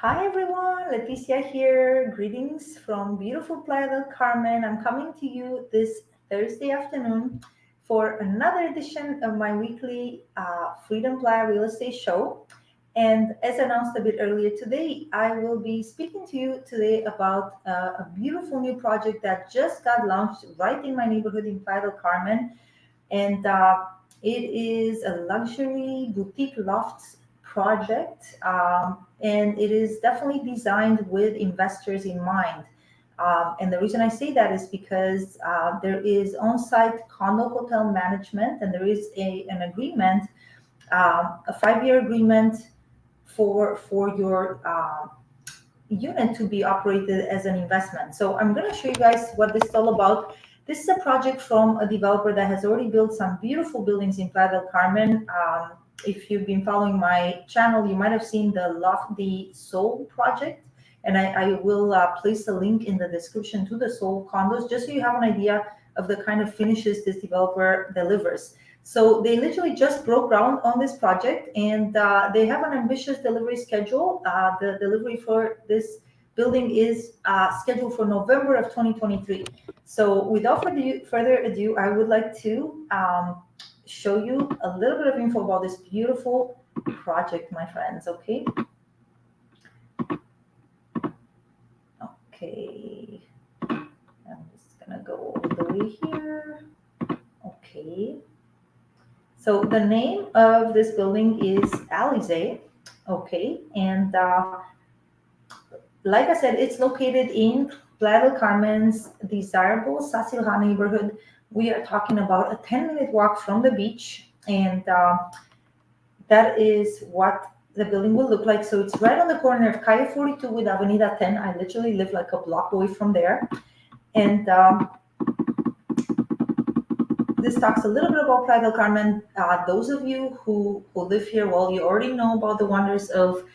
Hi everyone, Leticia here. Greetings from beautiful Playa del Carmen. I'm coming to you this Thursday afternoon for another edition of my weekly Freedom Playa Real Estate Show. And as announced a bit earlier today, I will be speaking to you today about a beautiful new project that just got launched right in my neighborhood in Playa del Carmen. And it is a luxury boutique lofts project, and it is definitely designed with investors in mind. And the reason I say that is because there is on-site condo hotel management, and there is an agreement, a 5-year agreement for your unit to be operated as an investment. So I'm going to show you guys what this is all about. This is a project from a developer that has already built some beautiful buildings in Playa del Carmen. If you've been following my channel, you might have seen the Soul project, and I will place a link in the description to the Soul condos, just so you have an idea of the kind of finishes this developer delivers. So they literally just broke ground on this project, and they have an ambitious delivery schedule. The delivery for this building is scheduled for November of 2023. So without further ado, I would like to show you a little bit of info about this beautiful project, my friends, okay? Okay, I'm just gonna go all the way here. Okay. So the name of this building is Alizé, okay, and like I said, it's located in Playa del Carmen's desirable Sasilja neighborhood. We are talking about a 10-minute walk from the beach, and that is what the building will look like. So it's right on the corner of Calle 42 with Avenida 10. I literally live like a block away from there, and this talks a little bit about Playa del Carmen. Those of you who live here, well, you already know about the wonders of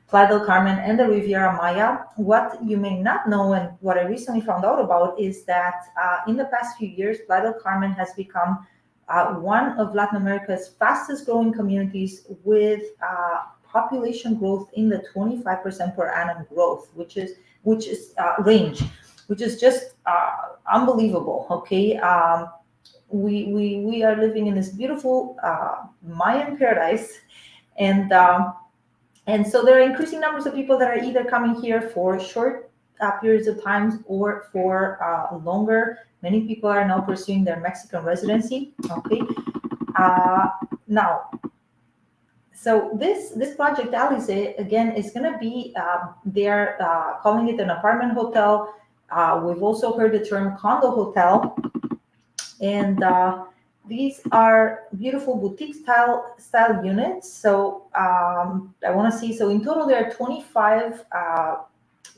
Playa del Carmen and the Riviera Maya. What you may not know, and what I recently found out about, is that in the past few years, Playa del Carmen has become one of Latin America's fastest growing communities, with population growth in the 25% per annum growth, which is range, which is just unbelievable. Okay. We are living in this beautiful Mayan paradise, and so there are increasing numbers of people that are either coming here for short periods of times or for longer. Many people are now pursuing their Mexican residency. Okay, now, so this project Alice again is going to be they're calling it an apartment hotel. We've also heard the term condo hotel. And these are beautiful boutique style units. So I want to see. So in total, there are 25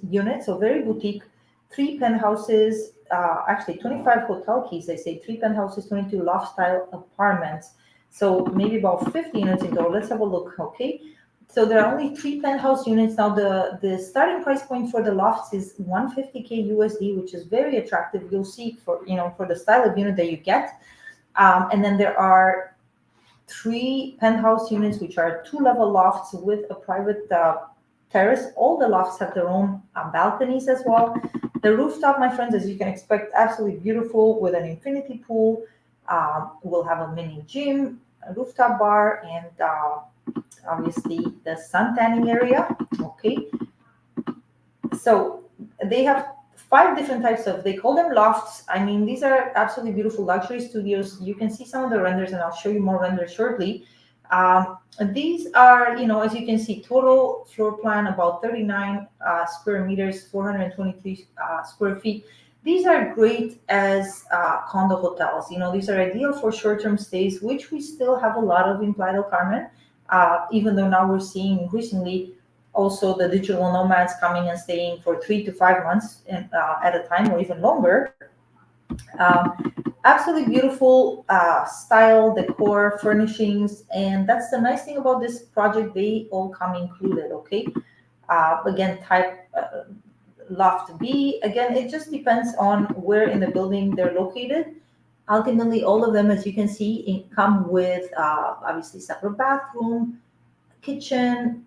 units. So very boutique. 3 penthouses. Actually, 25 hotel keys. They say 3 penthouses, 22 loft style apartments. So maybe about 50 units in total. Let's have a look. Okay. So there are only 3 penthouse units. Now the starting price point for the lofts is 150K USD, which is very attractive. You'll see for the style of unit that you get. And then there are 3 penthouse units, which are 2-level lofts with a private terrace. All the lofts have their own balconies as well. The rooftop, my friends, as you can expect, absolutely beautiful, with an infinity pool. We'll have a mini gym, a rooftop bar, and obviously the sun tanning area. Okay, so they have 5 different types of, they call them lofts. I mean, these are absolutely beautiful luxury studios. You can see some of the renders, and I'll show you more renders shortly. These are, as you can see, total floor plan about 39 square meters, 423 square feet. These are great as condo hotels. These are ideal for short-term stays, which we still have a lot of in Playa del Carmen. Even though now we're seeing increasingly also the digital nomads coming and staying for 3 to 5 months at a time, or even longer. Absolutely beautiful style, decor, furnishings, and that's the nice thing about this project. They all come included. Okay, again, type loft B. Again, it just depends on where in the building they're located. Ultimately, all of them, as you can see, come with obviously separate bathroom, kitchen,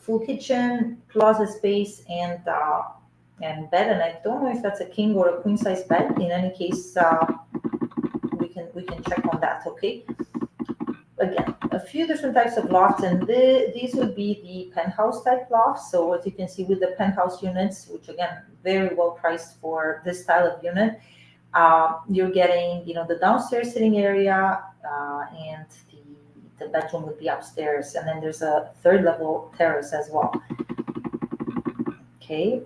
full kitchen, closet space, and bed. And I don't know if that's a king or a queen size bed. In any case, we can check on that. Okay. Again, a few different types of lofts, and these would be the penthouse type lofts. So as you can see with the penthouse units, which again, very well priced for this style of unit, you're getting, the downstairs sitting area, and the bedroom would be upstairs, and then there's a third level terrace as well. Okay.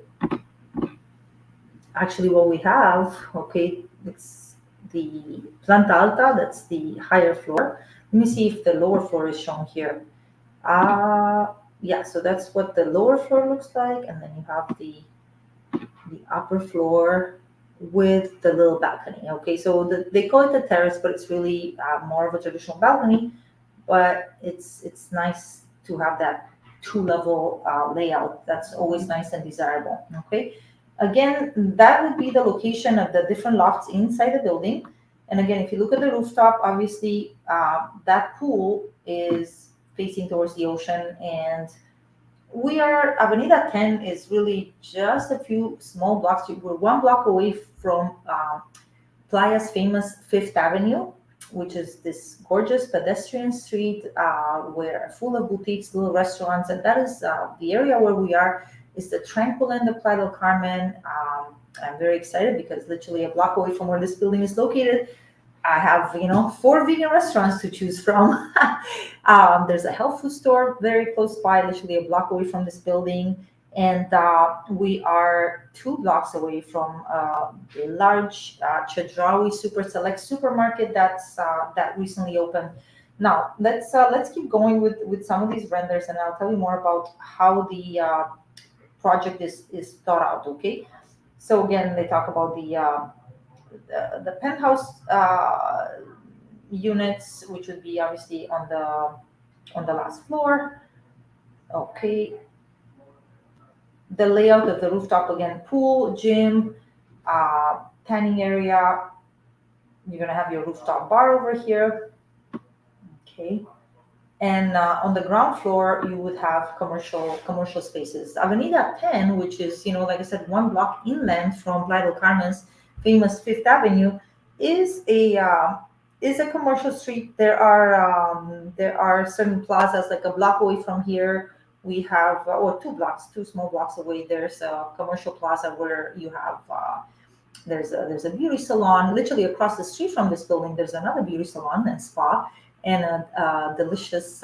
Actually, what we have, okay, it's the planta alta, that's the higher floor. Let me see if the lower floor is shown here. Yeah, so that's what the lower floor looks like, and then you have the upper floor with the little balcony. Okay, so they call it a terrace, but it's really more of a traditional balcony. But it's nice to have that two-level layout. That's always nice and desirable. Okay, again, that would be the location of the different lofts inside the building. And again, if you look at the rooftop, obviously that pool is facing towards the ocean, and Avenida 10 is really just a few small blocks. We're 1 block away from Playa's famous Fifth Avenue, which is this gorgeous pedestrian street where full of boutiques, little restaurants, and that is the area where we are. Is the tranquil end of Playa del Carmen. I'm very excited because literally a block away from where this building is located, I have 4 vegan restaurants to choose from. There's a health food store very close by, literally a block away from this building, and we are 2 blocks away from a large Chedraui Super Select supermarket that recently opened. Now let's keep going with some of these renders, and I'll tell you more about how the project is thought out. Okay, so again, they talk about the penthouse units, which would be obviously on the last floor. Okay, the layout of the rooftop, again, pool, gym, tanning area. You're gonna have your rooftop bar over here. Okay. And on the ground floor, you would have commercial spaces. Avenida 10, which is, like I said, 1 block inland from Playa del Carmen's famous Fifth Avenue, is a commercial street. There are certain plazas, like a block away from here. We have, or 2 small blocks away. There's a commercial plaza where you have. There's a beauty salon literally across the street from this building. There's another beauty salon and spa, and a delicious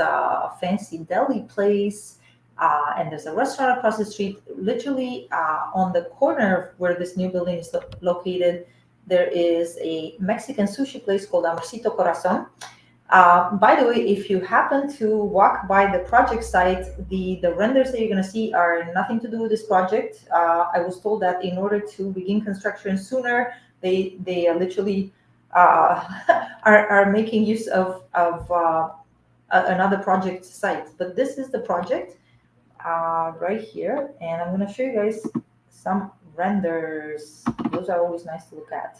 fancy deli place, and there's a restaurant across the street. Literally on the corner where this new building is located, there is a Mexican sushi place called Amorcito Corazon. By the way, if you happen to walk by the project site, the renders that you're going to see are nothing to do with this project. I was told that in order to begin construction sooner, they literally are making use of another project site. But this is the project right here, and I'm going to show you guys some renders. Those are always nice to look at.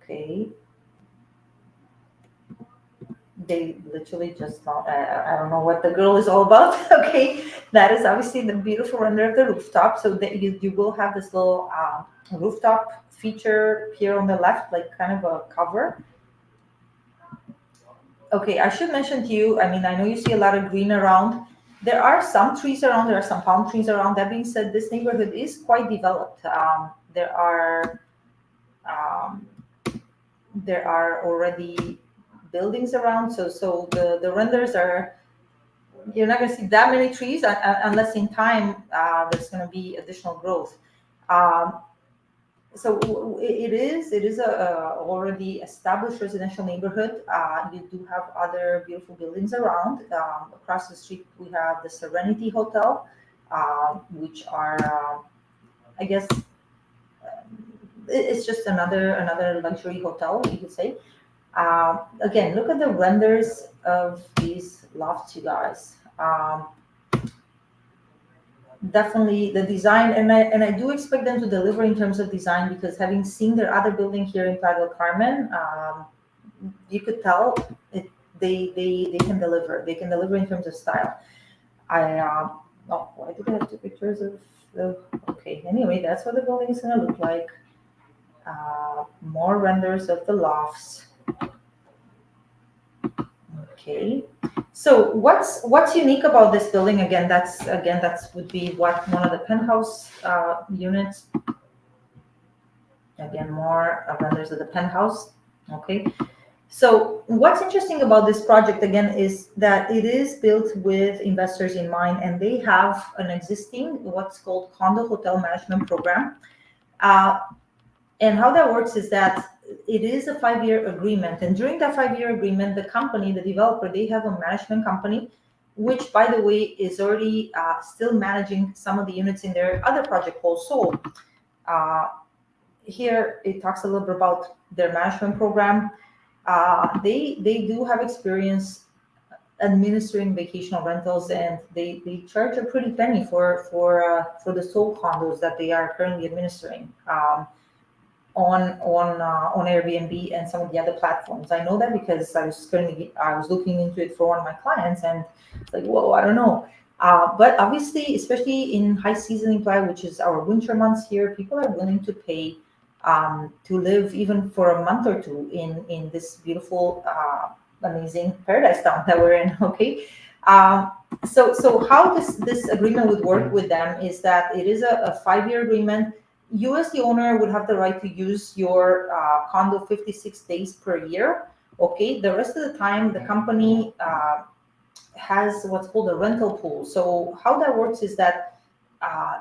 Okay. They literally just not, I don't know what the girl is all about. Okay, that is obviously the beautiful render of the rooftop. So that you will have this little rooftop feature here on the left, like kind of a cover. Okay, I should mention to you, I know you see a lot of green around. There are some trees around, there are some palm trees around. That being said, this neighborhood is quite developed. There are already buildings around, so the renders are, you're not going to see that many trees unless in time there's going to be additional growth. So it is a already established residential neighborhood. You do have other beautiful buildings around. Across the street we have the Serenity Hotel, which are I guess it's just another luxury hotel, you could say. Again, look at the renders of these lofts, you guys. Definitely the design, and I do expect them to deliver in terms of design, because having seen their other building here in Playa del Carmen, you could tell they can deliver. They can deliver in terms of style. Why did I have two pictures of the, okay, anyway, that's what the building is gonna look like. More renders of the lofts. Okay, so what's unique about this building? That's would be what one of the penthouse units. Again, more renders of the penthouse. Okay, so what's interesting about this project again is that it is built with investors in mind, and they have an existing what's called condo hotel management program. And how that works is that it is a 5-year agreement. And during that 5-year agreement, the company, the developer, they have a management company, which, by the way, is already still managing some of the units in their other project called Soul. Here, it talks a little bit about their management program. They do have experience administering vacational rentals, and they charge a pretty penny for the Soul condos that they are currently administering. On Airbnb and some of the other platforms. I know that because I was looking into it for one of my clients, and it's like, whoa, I don't know. But obviously, especially in high season in Playa, which is our winter months here, people are willing to pay to live even for a month or two in this beautiful, amazing paradise town that we're in. Okay. So how this agreement would work with them is that it is a 5-year agreement. You as the owner would have the right to use your condo 56 days per year. Okay, the rest of the time the company has what's called a rental pool. So how that works is that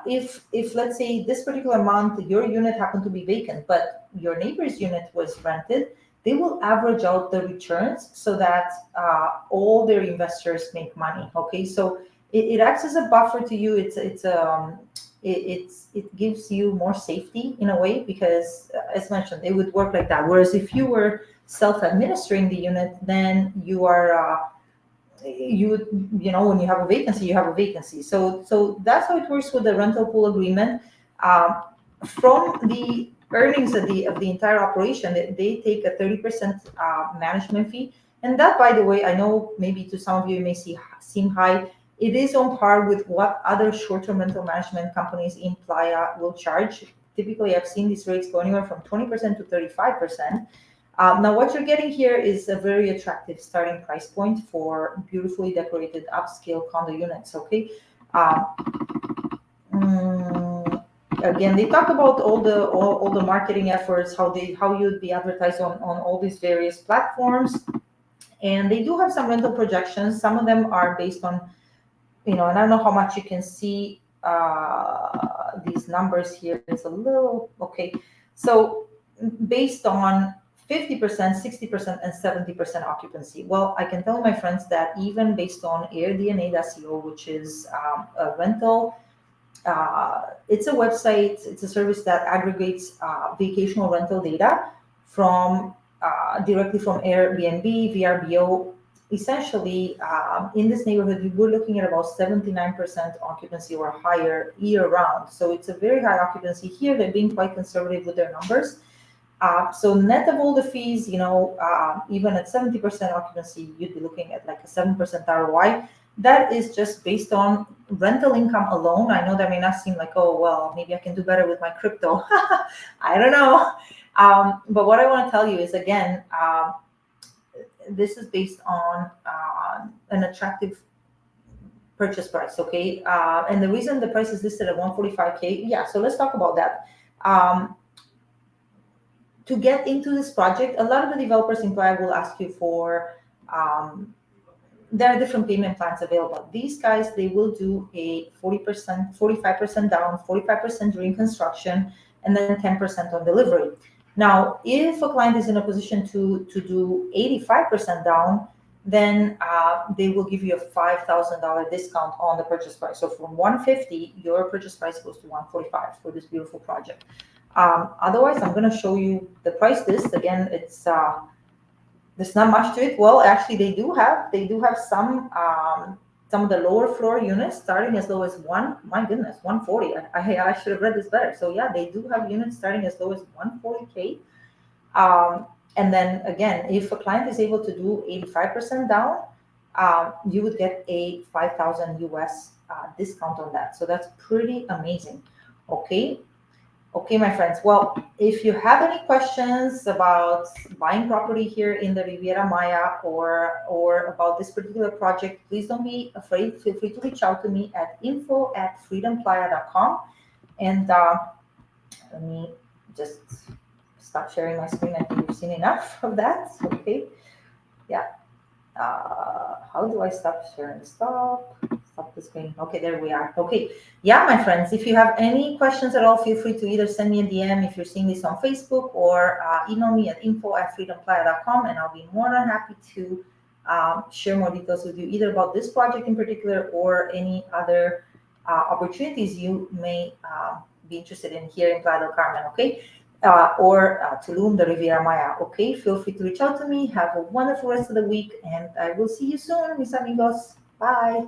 if let's say this particular month your unit happened to be vacant, but your neighbor's unit was rented, they will average out the returns so that all their investors make money. Okay, so it acts as a buffer to you. It gives you more safety in a way, because as mentioned, it would work like that. Whereas if you were self-administering the unit, then you are when you have a vacancy, you have a vacancy. So that's how it works with the rental pool agreement. From the earnings of the entire operation, they take a 30% management fee. And that, by the way, I know maybe to some of you it may seem high. It is on par with what other short-term rental management companies in Playa will charge. Typically, I've seen these rates go anywhere from 20% to 35%. Now, what you're getting here is a very attractive starting price point for beautifully decorated upscale condo units. Okay. Again, they talk about all the marketing efforts, how you'd be advertised on all these various platforms, and they do have some rental projections. Some of them are based on, and I don't know how much you can see these numbers here. It's a little, okay. So based on 50%, 60%, and 70% occupancy. Well, I can tell my friends that even based on AirDNA.co, which is a rental, it's a website, it's a service that aggregates vacational rental data from directly from Airbnb, VRBO. Essentially, in this neighborhood, we're looking at about 79% occupancy or higher year round. So it's a very high occupancy here. They're being quite conservative with their numbers. So net of all the fees, even at 70% occupancy, you'd be looking at like a 7% ROI. That is just based on rental income alone. I know that may not seem like, oh, well, maybe I can do better with my crypto. I don't know. But what I want to tell you is, again, this is based on an attractive purchase price, okay? And the reason the price is listed at $145K, yeah, so let's talk about that. To get into this project, a lot of the developers in Playa will ask you for, there are different payment plans available. These guys, they will do a 40%, 45% down, 45% during construction, and then 10% on delivery. Now, if a client is in a position to do 85% down, then they will give you a $5,000 discount on the purchase price. So from $150, your purchase price goes to $145 for this beautiful project. Otherwise, I'm going to show you the price list. Again, it's there's not much to it. Well, actually, they do have some of the lower floor units starting as low as $140. I should have read this better. So yeah, they do have units starting as low as $140K. And then again, if a client is able to do 85% down, you would get a 5,000 US discount on that. So that's pretty amazing. Okay. Okay, my friends. Well, if you have any questions about buying property here in the Riviera Maya or about this particular project, please don't be afraid. Feel free to reach out to me at info@freedomplaya.com. And let me just stop sharing my screen. I think you've seen enough of that. Okay. Yeah. How do I stop sharing? Stop the screen. Okay, there we are. Okay, yeah, my friends, if you have any questions at all, feel free to either send me a DM if you're seeing this on Facebook, or email me at info@freedomplaya.com, and I'll be more than happy to share more details with you, either about this project in particular or any other opportunities you may be interested in here in Playa del Carmen. Okay. Or Tulum, the Riviera Maya. Okay, feel free to reach out to me. Have a wonderful rest of the week, and I will see you soon, mis amigos. Bye.